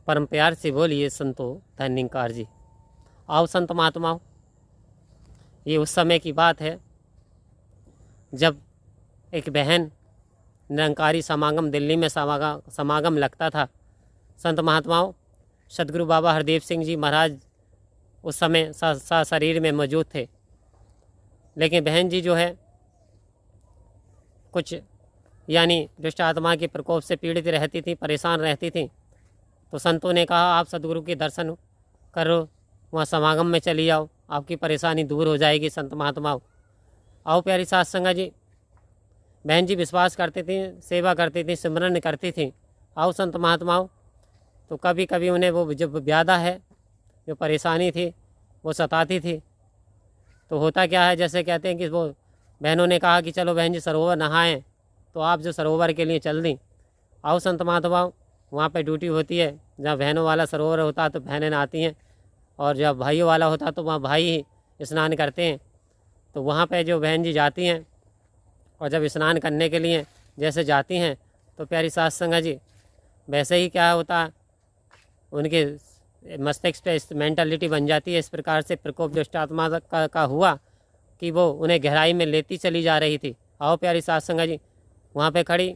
परम प्यार से बोलिए संतो धन्यकार जी। आओ संत महात्माओं, ये उस समय की बात है जब एक बहन निरंकारी समागम दिल्ली में समागम लगता था। संत महात्माओं, सदगुरु बाबा हरदेव सिंह जी महाराज उस समय शरीर में मौजूद थे, लेकिन बहन जी जो है कुछ यानी दुष्ट आत्मा के प्रकोप से पीड़ित रहती थी, परेशान रहती थी। तो संतों ने कहा आप सदगुरु के दर्शन करो, वहाँ समागम में चली जाओ, आपकी परेशानी दूर हो जाएगी। संत महात्माओं, आओ प्यारी साथ संगत जी। बहन जी विश्वास करती थी, सेवा करती थी, सिमरन करती थी। आओ संत महात्माओं, तो कभी कभी उन्हें वो जब व्याधा है जो परेशानी थी वो सताती थी। तो होता क्या है, जैसे कहते हैं कि वो बहनों ने कहा कि चलो बहन जी सरोवर नहाएं, तो आप जो सरोवर के लिए चल दी। आओ संत महात्माओं, वहाँ पे ड्यूटी होती है, जहाँ बहनों वाला सरोवर होता है तो बहनें नहाती हैं, और जब भाइयों वाला होता तो वहाँ भाई ही स्नान करते हैं। तो वहाँ पे जो बहन जी जाती हैं और जब स्नान करने के लिए जैसे जाती हैं तो प्यारी साथ संगत जी वैसे ही क्या होता है, उनके मस्तिष्क पे मेंटालिटी बन जाती है। इस प्रकार से प्रकोप दुष्ट आत्मा का हुआ कि वो उन्हें गहराई में लेती चली जा रही थी। आओ प्यारी साथ संगत जी, वहाँ पे खड़ी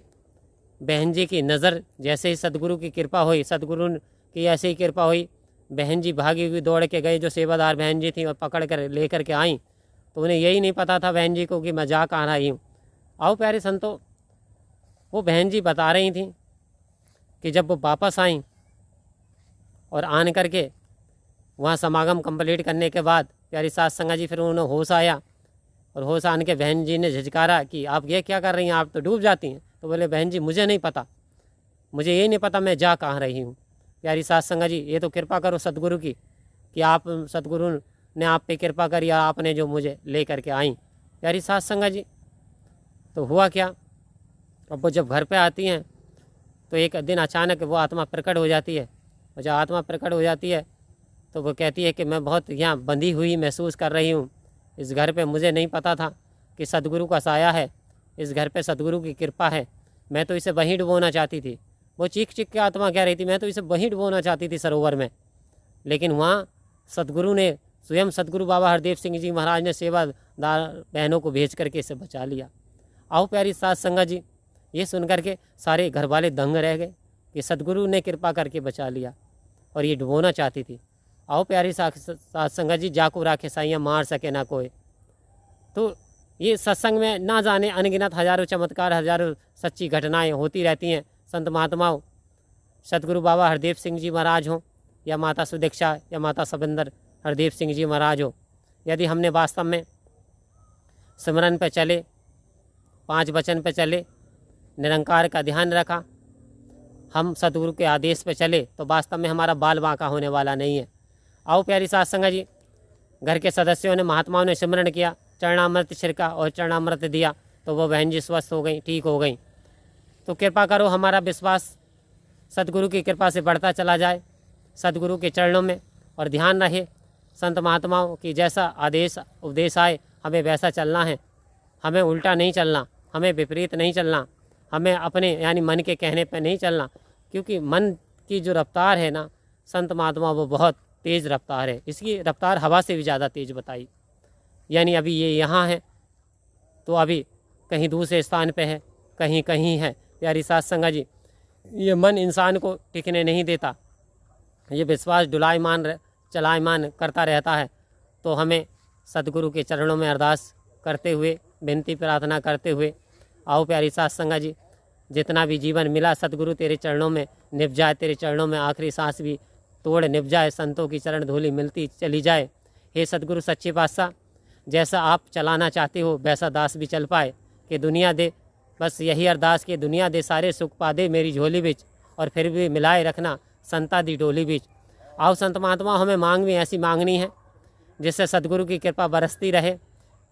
बहन जी की नज़र जैसे ही सदगुरु की कृपा हुई, सदगुरु की ऐसे ही कृपा हुई, बहन जी भागी हुई दौड़ के गई, जो सेवादार बहन जी थी, और पकड़ कर लेकर के आई। तो उन्हें यही नहीं पता था बहन जी को कि मैं जा कहाँ रही हूँ। आओ प्यारे संतों, वो बहन जी बता रही थी कि जब वो वापस आई और आन करके वहाँ समागम कंप्लीट करने के बाद प्यारी साथ संगत जी फिर उन्हें होश आया, और होश आने के बहन जी ने झिझकारा कि आप ये क्या कर रही हैं, आप तो डूब जाती हैं। तो बोले बहन जी मुझे नहीं पता, मुझे ये नहीं पता मैं जा कहाँ रही हूँ। प्यारी साथ संगत जी, ये तो कृपा करो सदगुरु की कि आप सदगुरु ने आप पे कृपा करी, आपने जो मुझे ले करके आई। प्यारी साथ संगत जी, तो हुआ क्या, अब वो जब घर पे आती हैं तो एक दिन अचानक वो आत्मा प्रकट हो जाती है, और जब आत्मा प्रकट हो जाती है तो वो कहती है कि मैं बहुत यहाँ बंधी हुई महसूस कर रही हूँ। इस घर पे मुझे नहीं पता था कि सदगुरु का साया है, इस घर पे सदगुरु की कृपा है। मैं तो इसे वहीं डुबोना चाहती थी। वो चीख चीख के आत्मा कह रही थी, मैं तो इसे वहीं डुबोना चाहती थी सरोवर में, लेकिन वहाँ सदगुरु ने, स्वयं सदगुरु बाबा हरदेव सिंह जी महाराज ने सेवादार बहनों को भेज करके इसे बचा लिया। आओ प्यारी साथ संगत जी, ये सुन करके सारे घर वाले दंग रह गए कि सदगुरु ने कृपा करके बचा लिया, और ये डुबोना चाहती थी। आओ प्यारी साथ संगत जी, जाको राखे साइयाँ मार सके ना कोई। तो ये सत्संग में ना जाने अनगिनत हजारों चमत्कार, हजारों सच्ची घटनाएं होती रहती हैं। संत महात्माओं, सदगुरु बाबा हरदेव सिंह जी महाराज हों, या माता सुदीक्षा या माता सबंदर हरदेव सिंह जी महाराज हो, यदि हमने वास्तव में सिमरन पे चले, 5 वचन पे चले, निरंकार का ध्यान रखा, हम सदगुरु के आदेश पे चले, तो वास्तव में हमारा बाल बांका होने वाला नहीं है। आओ प्यारी साथ संगत जी, घर के सदस्यों ने, महात्माओं ने सिमरन किया, चरणामृत छिड़का और चरणामृत दिया, तो वो बहन जी स्वस्थ हो गई, ठीक हो गई। तो कृपा करो हमारा विश्वास सदगुरु की कृपा से बढ़ता चला जाए सदगुरु के चरणों में, और ध्यान रहे संत महात्माओं की जैसा आदेश उपदेश आए हमें वैसा चलना है। हमें उल्टा नहीं चलना, हमें विपरीत नहीं चलना, हमें अपने यानी मन के कहने पर नहीं चलना, क्योंकि मन की जो रफ्तार है ना संत महात्मा, वो बहुत तेज़ रफ्तार है। इसकी रफ्तार हवा से भी ज़्यादा तेज़ बताई। यानी अभी ये यहाँ है तो अभी कहीं दूसरे स्थान पे है, कहीं कहीं है। प्यारी साथ संगत जी, ये मन इंसान को टिकने नहीं देता, ये विश्वास डुलायमान चलायमान करता रहता है। तो हमें सदगुरु के चरणों में अरदास करते हुए, विनती प्रार्थना करते हुए, आओ प्यारी साथ संगत जी, जितना भी जीवन मिला सदगुरु तेरे चरणों में निभ जाए, तेरे चरणों में आखिरी सांस भी तोड़ निभ जाए, संतों की चरण धूलि मिलती चली जाए। हे सदगुरु सच्चे पातशाह, जैसा आप चलाना चाहते हो वैसा दास भी चल पाए, कि दुनिया दे, बस यही अरदास कि दुनिया दे सारे सुख पा दे मेरी झोली बिच, और फिर भी मिलाए रखना संता दी डोली बिच। आओ संत महात्मा, हमें मांग भी ऐसी मांगनी है जिससे सदगुरु की कृपा बरसती रहे,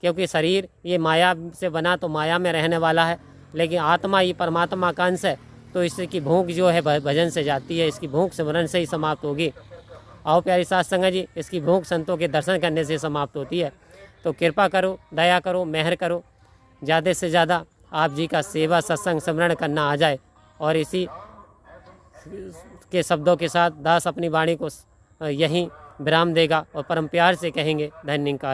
क्योंकि शरीर ये माया से बना तो माया में रहने वाला है, लेकिन आत्मा ये परमात्मा का अंश है, तो इसकी भूख जो है भजन से जाती है, इसकी भूख सिमरन से ही समाप्त होगी। आओ प्यारी साथ संगत जी, इसकी भूख संतों के दर्शन करने से समाप्त होती है। तो कृपा करो, दया करो, मेहर करो, ज़्यादा से ज़्यादा आप जी का सेवा सत्संग सिमरन करना आ जाए, और इसी के शब्दों के साथ दास अपनी वाणी को यहीं विराम देगा और परम प्यार से कहेंगे धन्य निरंकार।